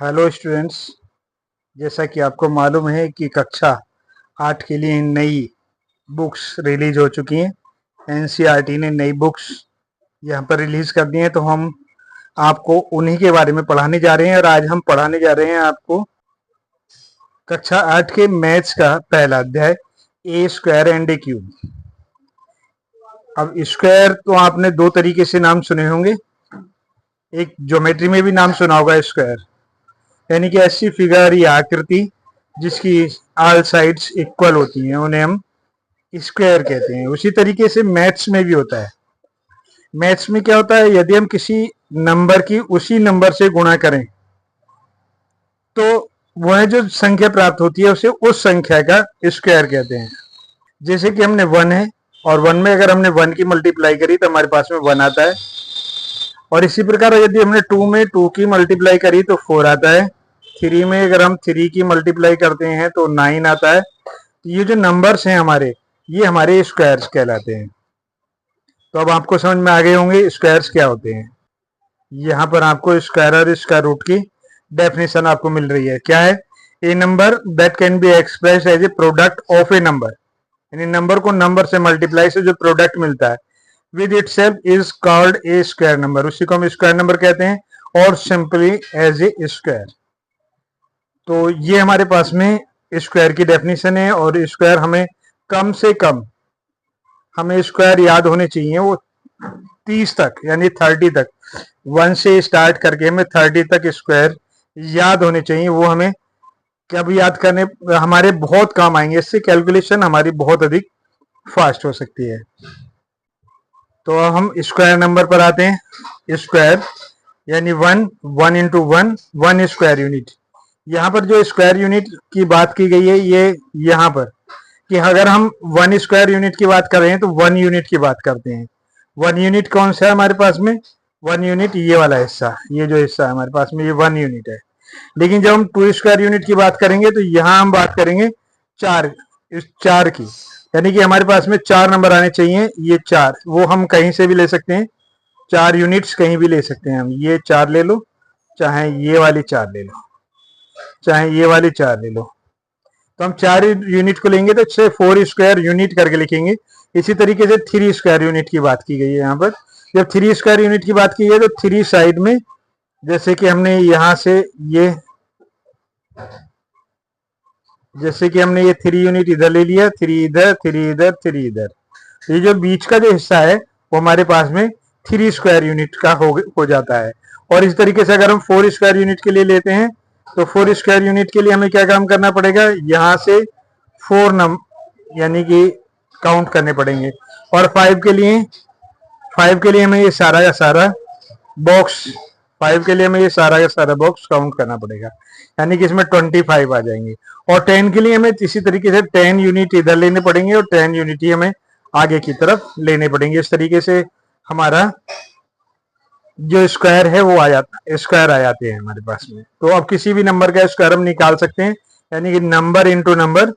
Hello students. जैसा कि आपको मालूम है कि कक्षा 8 के लिए नई बुक्स रिलीज हो चुकी हैं। एनसीईआरटी ने नई बुक्स यहाँ पर रिलीज कर दी हैं, तो हम आपको उन्हीं के बारे में पढ़ाने जा रहे हैं। और आज हम पढ़ाने जा रहे हैं आपको कक्षा 8 के मैथ्स का पहला अध्याय ए स्क्वायर एंड ए क्यूब। अब स्क्वायर तो आपने दो तरीके से नाम सुने होंगे। एक ज्योमेट्री में भी नाम सुना होगा स्क्वायर, यानी कि ऐसी फिगर या आकृति जिसकी ऑल साइड्स इक्वल होती हैं, उन्हें हम स्क्वायर कहते हैं। उसी तरीके से मैथ्स में भी होता है। मैथ्स में क्या होता है, यदि हम किसी नंबर की उसी नंबर से गुणा करें तो वह जो संख्या प्राप्त होती है उसे उस संख्या का स्क्वायर कहते हैं। जैसे कि हमने 1 है और 1 में अगर हमने 1 की मल्टीप्लाई करी तो हमारे पास में 1 आता है। और इसी प्रकार यदि हमने 2 में 2 की मल्टीप्लाई करी तो 4 आता है। 3 में अगर हम 3 की मल्टीप्लाई करते हैं तो 9 आता है। ये जो नंबर्स हैं हमारे, ये हमारे स्क्वायर्स कहलाते हैं। तो अब आपको समझ में आ गए होंगे स्क्वायर्स क्या होते हैं। यहाँ पर आपको स्क्वायर और स्क्वायर रूट की डेफिनेशन आपको मिल रही है। क्या है? A number that can be expressed as a product of a number, यानी नंबर को नंबर से मल्टीप्लाई से जो प्रोडक्ट मिलता है with itself is called a square number, उसी को हम स्क्वायर नंबर कहते हैं, और सिंपली एज ए स्क्वायर। तो ये हमारे पास में स्क्वायर की डेफिनेशन है। और स्क्वायर हमें कम से कम हमें स्क्वायर याद होने चाहिए वो 30 तक, यानी 30 तक, 1 से स्टार्ट करके हमें 30 तक स्क्वायर याद होने चाहिए। वो हमें कब याद करने हमारे बहुत काम आएंगे, इससे कैलकुलेशन हमारी बहुत अधिक फास्ट हो सकती है। तो अब हम स्क्वायर नंबर पर आते हैं। स्क्वायर यानी 1, 1 इंटू 1, 1 स्क्वायर यूनिट। यहाँ पर जो स्क्वायर यूनिट की बात की गई है, ये यहाँ पर कि अगर हम 1 स्क्वायर यूनिट की बात कर रहे हैं तो 1 यूनिट की बात करते हैं। 1 यूनिट कौन सा है हमारे पास में? 1 यूनिट ये वाला हिस्सा, ये जो हिस्सा है हमारे पास में, ये 1 यूनिट है। लेकिन जब हम 2 स्क्वायर यूनिट की बात करेंगे तो यहाँ हम बात करेंगे 4 की, यानी कि हमारे पास में 4 नंबर आने चाहिए। ये 4 वो हम कहीं से भी ले सकते हैं, 4 यूनिट्स कहीं भी ले सकते हैं हम। ये 4 ले लो, चाहे ये वाली 4 ले लो, चाहे ये वाली 4 ले लो। तो हम 4 यूनिट को लेंगे तो 4 स्क्वायर यूनिट करके लिखेंगे। इसी तरीके से 3 स्क्वायर यूनिट की बात की गई है। यहाँ पर जब 3 स्क्वायर यूनिट की बात की गई तो 3 साइड में, जैसे कि हमने यहाँ से ये, जैसे कि हमने ये 3 यूनिट इधर ले लिया, 3 इधर, 3 इधर, 3 इधर। ये जो बीच का जो हिस्सा है वो हमारे पास में 3 स्क्वायर यूनिट का हो जाता है। और इस तरीके से अगर हम 4 स्क्वायर यूनिट के लिए लेते हैं तो 4 स्क्वायर यूनिट के लिए हमें क्या काम करना पड़ेगा, यहाँ से 4 नंबर यानी कि काउंट करने पड़ेंगे। और 5 के लिए हमें ये सारा का सारा बॉक्स, 5 के लिए हमें ये सारा का सारा बॉक्स काउंट करना पड़ेगा, यानी कि इसमें 25 आ जाएंगे। और 10 के लिए हमें इसी तरीके से 10 यूनिट इधर लेने पड़ेंगे और 10 यूनिट ही हमें आगे की तरफ लेने पड़ेंगे। इस तरीके से हमारा जो स्क्वायर है वो स्क्वायर आ जाते हैं हमारे पास में। तो अब किसी भी नंबर का स्क्वायर हम निकाल सकते हैं, यानी कि नंबर इंटू नंबर।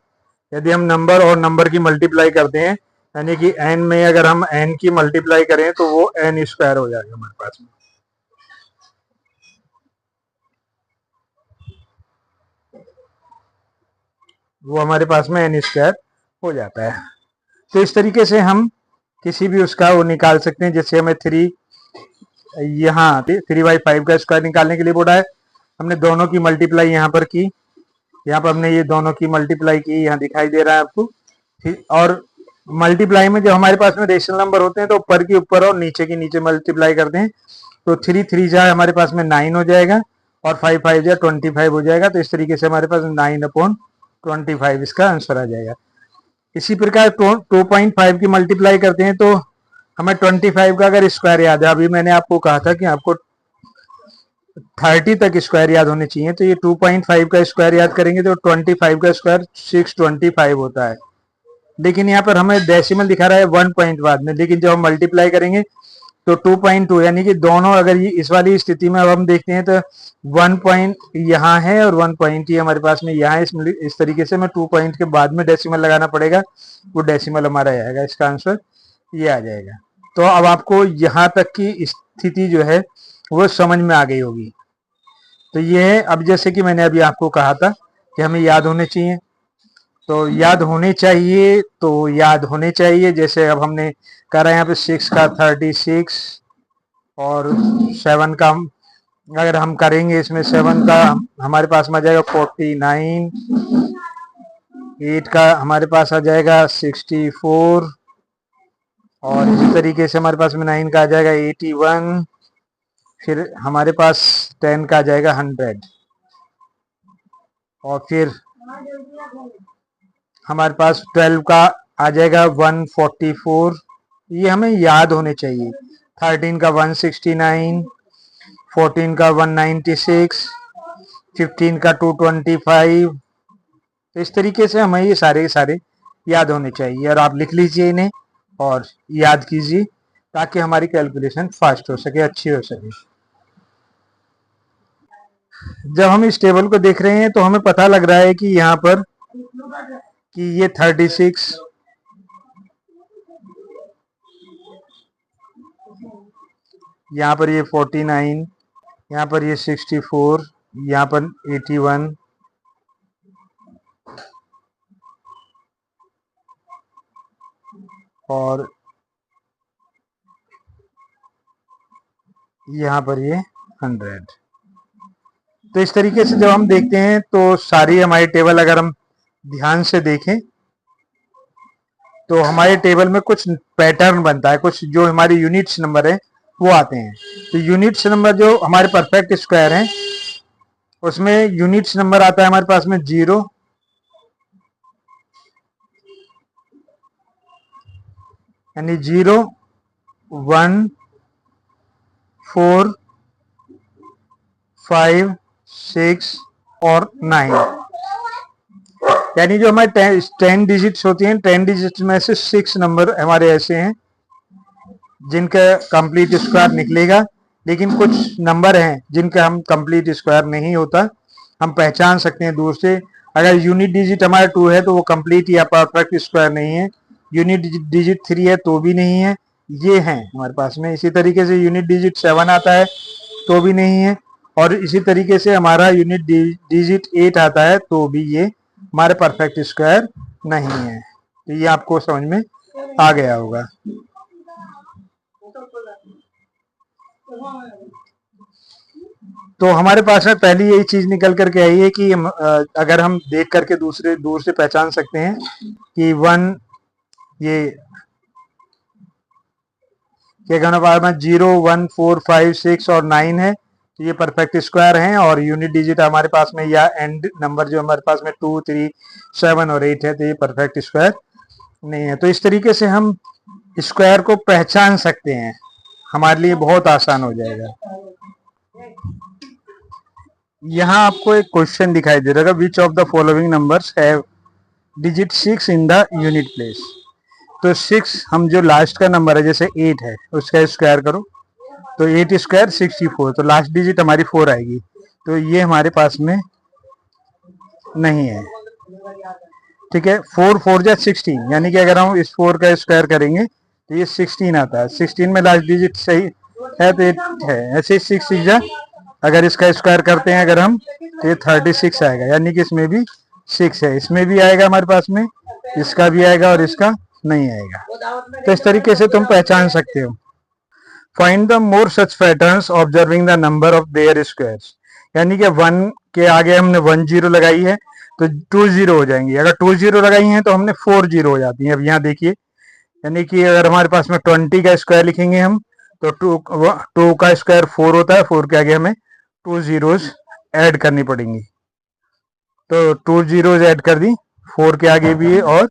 यदि हम नंबर और नंबर की मल्टीप्लाई करते हैं, यानी कि n में अगर हम n की मल्टीप्लाई करें तो वो n स्क्वायर हो जाएगा हमारे पास में। वो हमारे पास में n स्क्वायर हो जाता है। तो इस तरीके से हम किसी भी उसका वो निकाल सकते हैं। जैसे हमें 3 यहाँ 3/5 का स्क्वायर निकालने के लिए बोला है, हमने दोनों की मल्टीप्लाई यहाँ पर की। यहाँ पर हमने ये दोनों की मल्टीप्लाई की, यहाँ दिखाई दे रहा है आपको। और मल्टीप्लाई में जब हमारे पास में रेशनल नंबर होते हैं तो ऊपर की ऊपर और नीचे की नीचे मल्टीप्लाई करते हैं। तो 3 3 जाए हमारे पास में 9 हो जाएगा और 5 5 जाए 25 हो जाएगा। तो इस तरीके से हमारे पास 9/25 इसका आंसर आ जाएगा। इसी प्रकार 2.5 की मल्टीप्लाई करते हैं तो हमें 25 का अगर स्क्वायर याद है, अभी मैंने आपको कहा था कि आपको 30 तक स्क्वायर याद होने चाहिए, तो ये 2.5 का स्क्वायर याद करेंगे तो 25 का स्क्वायर 625 होता है। लेकिन यहाँ पर हमें डेसिमल दिखा रहा है 1 पॉइंट बाद में, लेकिन जब हम मल्टीप्लाई करेंगे तो 2.2, यानी कि दोनों अगर ये इस वाली स्थिति में अब हम देखते हैं तो 1 पॉइंट यहाँ है और 1 पॉइंट ही हमारे पास में यहाँ है। इस तरीके से हमें 2 पॉइंट के बाद में डेसिमल लगाना पड़ेगा, वो डेसिमल हमारा आएगा, इसका आंसर ये आ जाएगा। तो अब आपको यहाँ तक की स्थिति जो है वो समझ में आ गई होगी। तो ये है। अब जैसे कि मैंने अभी आपको कहा था कि हमें याद होने चाहिए, तो याद होने चाहिए, तो याद होने चाहिए। जैसे अब हमने करा यहाँ पे 6 का 36 और 7 का अगर हम करेंगे इसमें 7 का हमारे पास में आ जाएगा 49, 8 का हमारे पास आ जाएगा 64 और इसी तरीके से हमारे पास में 9 का आ जाएगा 81, फिर हमारे पास 10 का आ जाएगा 100 और फिर हमारे पास 12 का आ जाएगा 144। ये हमें याद होने चाहिए। 13 का 169, 14 का 196, 15 का 225। तो इस तरीके से हमें ये सारे सारे याद होने चाहिए और आप लिख लीजिए इन्हें और याद कीजिए ताकि हमारी कैलकुलेशन फास्ट हो सके, अच्छी हो सके। जब हम इस टेबल को देख रहे हैं तो हमें पता लग रहा है कि यहाँ पर कि ये 36, यहाँ पर ये 49, यहाँ पर ये 64, यहाँ पर 81 और यहाँ पर ये 100। तो इस तरीके से जब हम देखते हैं तो सारी हमारी टेबल अगर हम ध्यान से देखें तो हमारे टेबल में कुछ पैटर्न बनता है, कुछ जो हमारे यूनिट्स नंबर है वो आते हैं। तो यूनिट्स नंबर जो हमारे परफेक्ट स्क्वायर हैं उसमें यूनिट्स नंबर आता है हमारे पास में 0, यानी 0, 1, 4, 5, 6 और 9। यानी जो हमारे 10 डिजिट्स होती हैं, 10 डिजिट्स में से 6 नंबर हमारे ऐसे हैं जिनका कंप्लीट स्क्वायर निकलेगा, लेकिन कुछ नंबर हैं जिनका हम कंप्लीट स्क्वायर नहीं होता, हम पहचान सकते हैं दूर से। अगर यूनिट डिजिट हमारा 2 है तो वो कंप्लीट या परफेक्ट स्क्वायर नहीं है, यूनिट डिजिट 3 है तो भी नहीं है, ये हैं हमारे पास में। इसी तरीके से यूनिट डिजिट 7 आता है तो भी नहीं है, और इसी तरीके से हमारा यूनिट डिजिट 8 आता है तो भी ये हमारे परफेक्ट स्क्वायर नहीं है। तो ये आपको समझ में आ गया होगा। तो हमारे पास में पहली यही चीज निकल करके आई है कि अगर हम देख करके दूसरे दूर से पहचान सकते हैं कि 1 ये क्या कहना पास में 0, 1, 4, 5, 6 और 9 है तो ये परफेक्ट स्क्वायर हैं, और यूनिट डिजिट हमारे पास में या एंड नंबर जो हमारे पास में 2, 3, 7 और 8 है तो ये परफेक्ट स्क्वायर नहीं है। तो इस तरीके से हम स्क्वायर को पहचान सकते हैं, हमारे लिए बहुत आसान हो जाएगा। यहाँ आपको एक क्वेश्चन दिखाई दे रहा है, which of the following numbers have digit 6 in the unit place. तो 6 हम जो लास्ट का नंबर है जैसे 8 है उसका स्क्वायर करो तो 8 स्क्वायर 64, तो लास्ट डिजिट हमारी 4 आएगी, तो ये हमारे पास में नहीं है। ठीक है, 4 4 जा 16, यानी कि अगर हम इस 4 का स्क्वायर करेंगे तो ये 16 आता है। 16 में लास्ट डिजिट सही है तो 8 है, ऐसे 6 6 जा अगर इसका स्क्वायर करते हैं अगर हम तो ये 36 आएगा, यानी कि इसमें भी 6 है, इसमें भी आएगा हमारे पास में, इसका भी आएगा और इसका नहीं आएगा। तो इस तरीके से तुम पहचान सकते हो। Find the more such patterns observing the number of their squares, यानी कि 1 के आगे हमने 1 0 लगाई है तो 2 0 हो जाएंगी, अगर 2 0 लगाई है तो हमने 4 0 हो जाती है। अब यहाँ देखिए, यानी कि अगर हमारे पास में 20 का स्क्वायर लिखेंगे हम तो 2 का स्क्वायर 4 होता है, 4 के आगे हमें 2 जीरोस ऐड करनी पड़ेंगी, तो 2 जीरोस ऐड कर दी, 4 के आगे भी है और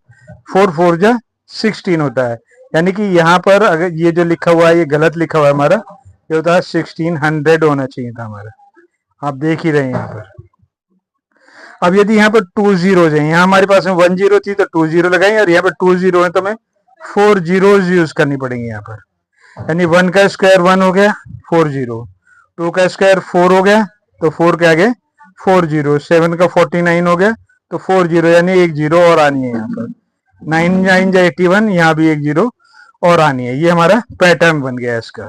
4 4 जा 16 होता है, यानी कि यहाँ पर अगर ये जो लिखा हुआ है ये गलत लिखा हुआ है हमारा, ये होता है 1600 होना चाहिए था हमारा, आप देख ही रहे हैं यहाँ पर। अब यदि यहाँ पर 2 जीरोस हैं, यहाँ हमारे पास में 1 0 थी तो 2 0 लगाएंगे, और यहाँ पर 2 0 है तो हमें 4 जीरोस यूज करनी पड़ेंगी यहाँ पर, यानी 1 का स्क्वायर 1 हो गया 4 0, 2 का स्क्वायर 4 हो गया तो 4 के आगे 4 0, 7 का 49 हो गया तो 4 0, यानी 1 0 और आनी है यहाँ पर, 9 9 जा 81, यहाँ भी 1 0 और आनी है। ये हमारा पैटर्न बन गया इसका।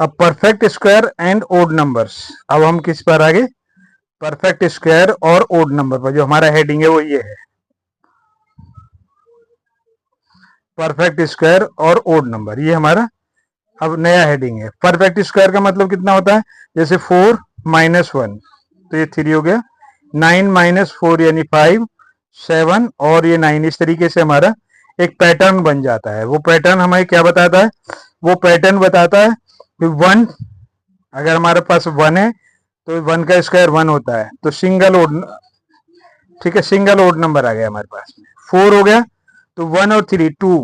अब perfect square and odd numbers, अब हम किस पर आगे, परफेक्ट स्क्वायर और ओड नंबर पर। जो हमारा हेडिंग है वो ये है, परफेक्ट स्क्वायर और ओड नंबर, ये हमारा अब नया हेडिंग है। परफेक्ट स्क्वायर का मतलब कितना होता है, जैसे 4 - 1 तो ये 3 हो गया, 9 - 4 यानी 5, 7 और ये 9। इस तरीके से हमारा एक पैटर्न बन जाता है। वो पैटर्न हमें क्या बताता है, वो पैटर्न बताता है कि 1, अगर हमारे पास 1 है तो 1 का स्क्वायर 1 होता है, तो सिंगल ओड, ठीक है, सिंगल ओड नंबर आ गया हमारे पास में। 4 हो गया तो 1 और 3 2,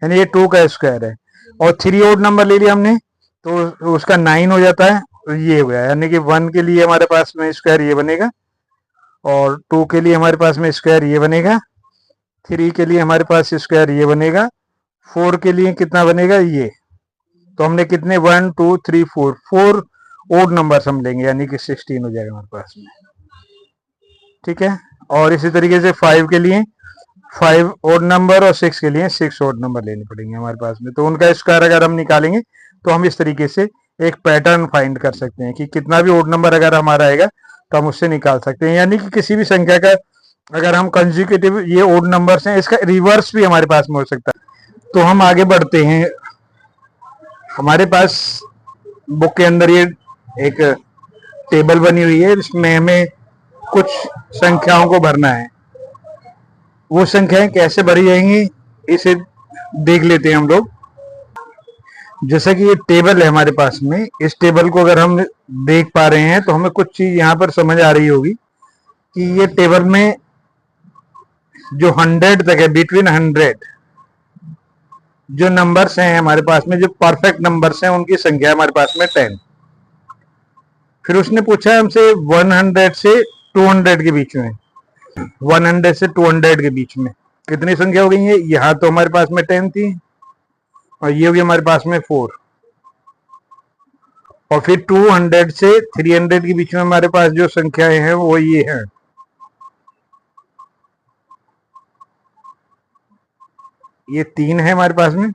यानी ये 2 का स्क्वायर है। और 3 ओड नंबर ले लिया हमने तो उसका 9 हो जाता है, तो ये हो गया, यानी कि 1 के लिए हमारे पास में स्क्वायर ये बनेगा, और 2 के लिए हमारे पास में स्क्वायर ये बनेगा, 3 के लिए हमारे पास स्क्वायर ये बनेगा, 4 के लिए कितना बनेगा ये। तो हमने कितने 1 2 3 4 ओड नंबर हम लेंगे, यानी कि 16 हो जाएगा हमारे पास में, ठीक है। और इसी तरीके से 5 के लिए 5 ओड नंबर और 6 के लिए 6 ओड नंबर लेने पड़ेंगे हमारे पास में। तो उनका स्क्वायर अगर हम निकालेंगे तो हम इस तरीके से एक पैटर्न फाइंड कर सकते हैं कि कितना भी ओड नंबर अगर हमारा आएगा तो हम उससे निकाल सकते हैं। यानी कि किसी भी संख्या का अगर हम कंसेक्यूटिव ये ओड नंबर्स हैं, इसका रिवर्स भी हमारे पास में हो सकता है। तो हम आगे बढ़ते हैं, हमारे पास बुक के अंदर ये एक टेबल बनी हुई है, इसमें हमें कुछ संख्याओं को भरना है। वो संख्याएं कैसे भरी जाएंगी इसे देख लेते हैं हम लोग। जैसा कि ये टेबल है हमारे पास में, इस टेबल को अगर हम देख पा रहे हैं तो हमें कुछ चीज यहाँ पर समझ आ रही होगी कि ये टेबल में जो 100 तक है, बिटवीन 100 जो नंबर्स हैं हमारे पास में, जो परफेक्ट नंबर्स हैं, उनकी संख्या हमारे पास में 10। फिर उसने पूछा हमसे 100 से 200 के बीच में, 100 से 200 के बीच में कितनी संख्या हो गई है। यहाँ तो हमारे पास में 10 थी और ये होगी हमारे पास में 4। और फिर 200 से 300 के बीच में हमारे पास जो संख्याएं हैं वो ये हैं, ये 3 है हमारे पास में।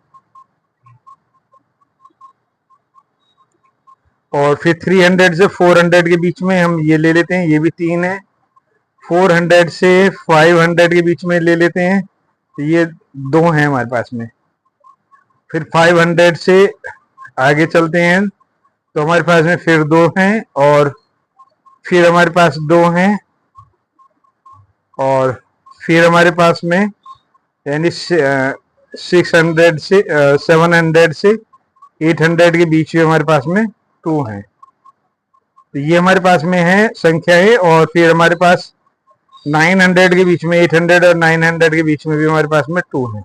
और फिर 300 से 400 के बीच में हम ये ले लेते हैं, ये भी 3 है। 400 से 500 के बीच में ले लेते हैं, तो ये 2 हैं हमारे पास में। फिर 500 से आगे चलते हैं तो हमारे पास में फिर 2 हैं, और फिर हमारे पास 2 हैं, और फिर हमारे पास में यानी 600 से 700 से 800 के बीच में हमारे पास में 2 हैं। तो ये हमारे पास में है संख्याएं। और फिर हमारे पास 900 के बीच में, 800 और 900 के बीच में भी हमारे पास में 2 हैं।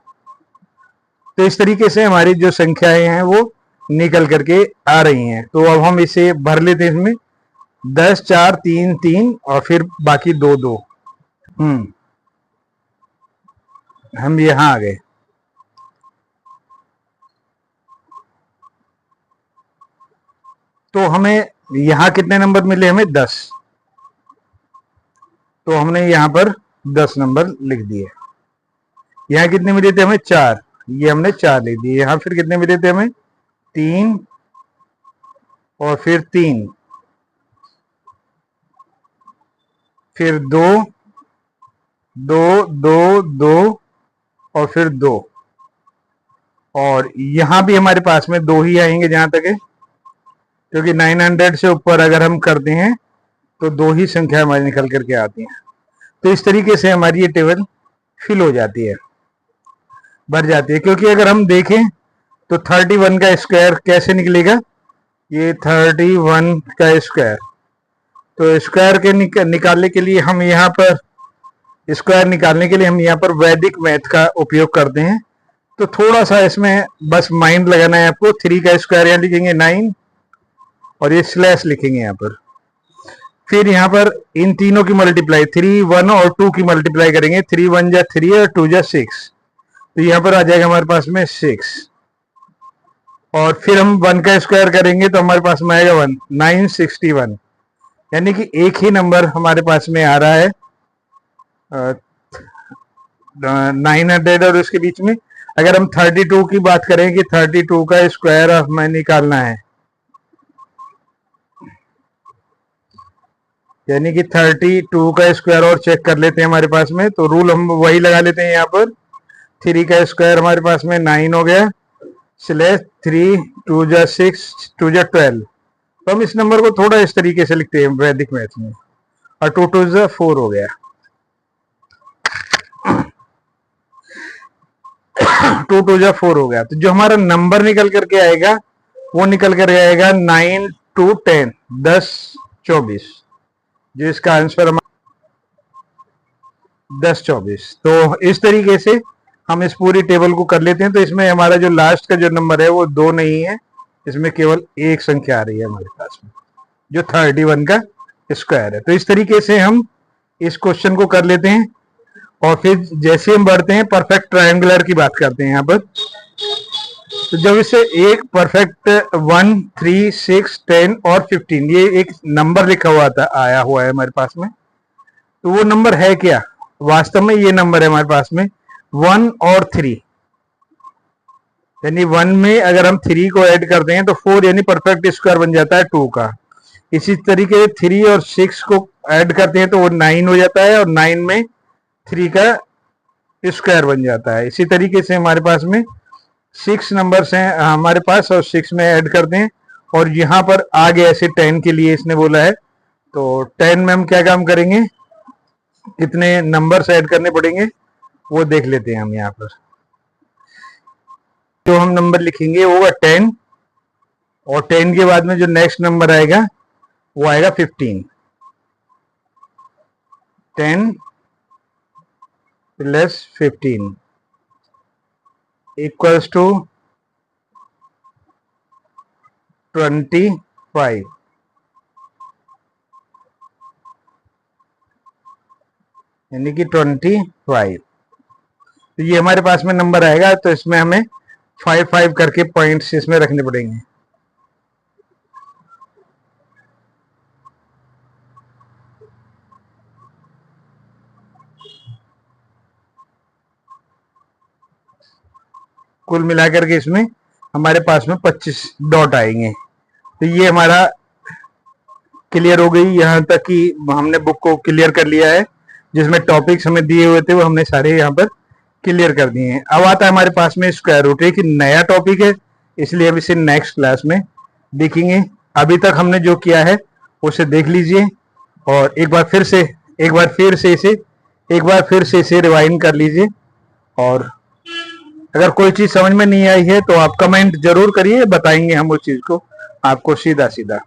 तो इस तरीके से हमारी जो संख्याएं हैं वो निकल करके आ रही हैं। तो अब हम इसे भर लेते हैं इसमें, 10 4 3 3 और फिर बाकी 2 2। हम यहाँ आ गए। तो हमें यहाँ कितने नंबर मिले, हमें 10। तो हमने यहाँ पर 10 नंबर लिख दिए। यहाँ कितने मिले थे हमें, 4, ये हमने 4 लिख दिए। यहाँ फिर कितने मिले थे हमें, 3 और फिर 3, फिर 2 2 2 2 और फिर 2। और यहाँ भी हमारे पास में 2 ही आएंगे जहां तक है, क्योंकि 900 से ऊपर अगर हम करते हैं तो 2 ही संख्या हमारी निकल करके आती हैं। तो इस तरीके से हमारी ये टेबल फिल हो जाती है, भर जाती है। क्योंकि अगर हम देखें तो 31 का स्क्वायर कैसे निकलेगा, ये 31 का स्क्वायर, तो स्क्वायर के निकालने के लिए हम यहाँ पर स्क्वायर निकालने के लिए हम यहाँ पर वैदिक मैथ का उपयोग करते हैं। तो थोड़ा सा इसमें बस माइंड लगाना है आपको। 3 का स्क्वायर यहाँ लिखेंगे 9 और ये स्लैश लिखेंगे यहाँ पर। फिर यहाँ पर इन तीनों की मल्टीप्लाई 3 1 और 2 की मल्टीप्लाई करेंगे। 3 1 जा 3 और 2 जा 6, तो यहाँ पर आ जाएगा हमारे पास में 6। और फिर हम 1 का स्क्वायर करेंगे तो हमारे पास में आएगा 1, 961। यानी कि एक ही नंबर हमारे पास में आ रहा है 900 और उसके बीच में। अगर हम 32 की बात करें कि 32 का स्क्वायर हमें निकालना है, यानी कि 32 का स्क्वायर और चेक कर लेते हैं हमारे पास में, तो रूल हम वही लगा लेते हैं यहाँ पर। 3 का स्क्वायर हमारे पास में 9 हो गया, स्लैश 3 2 जा 6 2 जा 12। तो हम इस नंबर को थोड़ा इस तरीके से लिखते हैं वैदिक मैथ में, और 2 2 जा 4 हो गया। 2 2 जा 4 हो गया। तो जो हमारा नंबर निकल करके आएगा वो निकल कर आएगा 9 2 10 10 24, जो इसका आंसर 10 24। तो इस तरीके से हम इस पूरी टेबल को कर लेते हैं। तो इसमें हमारा जो लास्ट का जो नंबर है वो 2 नहीं है, इसमें केवल एक संख्या आ रही है हमारे पास में, जो 31 का स्क्वायर है। तो इस तरीके से हम इस क्वेश्चन को कर लेते हैं। और फिर जैसे हम बढ़ते हैं परफेक्ट ट्रायंगुलर की बात करते हैं यहाँ पर। तो जब इसे एक परफेक्ट 1 3 6 10 और 15 ये एक नंबर लिखा हुआ था, आया हुआ है हमारे पास में, तो वो नंबर है क्या? वास्तव में ये नंबर है हमारे पास में 1 और 3, यानी 1 में अगर हम 3 को ऐड करते हैं तो 4 यानी परफेक्ट स्क्वायर बन जाता है 2 का। इसी तरीके से 3 और 6 को ऐड करते हैं तो वो 9 हो जाता है, और 9 में 3 का स्क्वायर बन जाता है। इसी तरीके से हमारे पास में 6 नंबर्स हैं हमारे पास, और 6 में ऐड करते हैं। और यहाँ पर आगे ऐसे 10 के लिए इसने बोला है, तो 10 में हम क्या काम करेंगे, कितने नंबर्स ऐड करने पड़ेंगे वो देख लेते हैं हम यहाँ पर। जो हम नंबर लिखेंगे वो होगा 10, और 10 के बाद में जो नेक्स्ट नंबर आएगा वो आएगा 15। 10 प्लस 15 इक्वल्स टू 25, यानी कि 25। तो ये हमारे पास में नंबर आएगा। तो इसमें हमें 5 5 करके पॉइंट्स इसमें रखने पड़ेंगे। कुल मिलाकर के इसमें हमारे पास में 25 डॉट आएंगे। तो ये हमारा क्लियर हो गई, यहाँ तक कि हमने बुक को क्लियर कर लिया है, जिसमें टॉपिक्स हमें दिए हुए थे वो हमने सारे यहाँ पर क्लियर कर दिए हैं। अब आता है हमारे पास में स्क्वायर रूट, एक नया टॉपिक है, इसलिए अब इसे नेक्स्ट क्लास में देखेंगे। अभी तक हमने जो किया है उसे देख लीजिए, और एक बार फिर से इसे रिवाइंड कर लीजिए। और अगर कोई चीज समझ में नहीं आई है तो आप कमेंट जरूर करिए, बताएंगे हम उस चीज को आपको सीधा सीधा।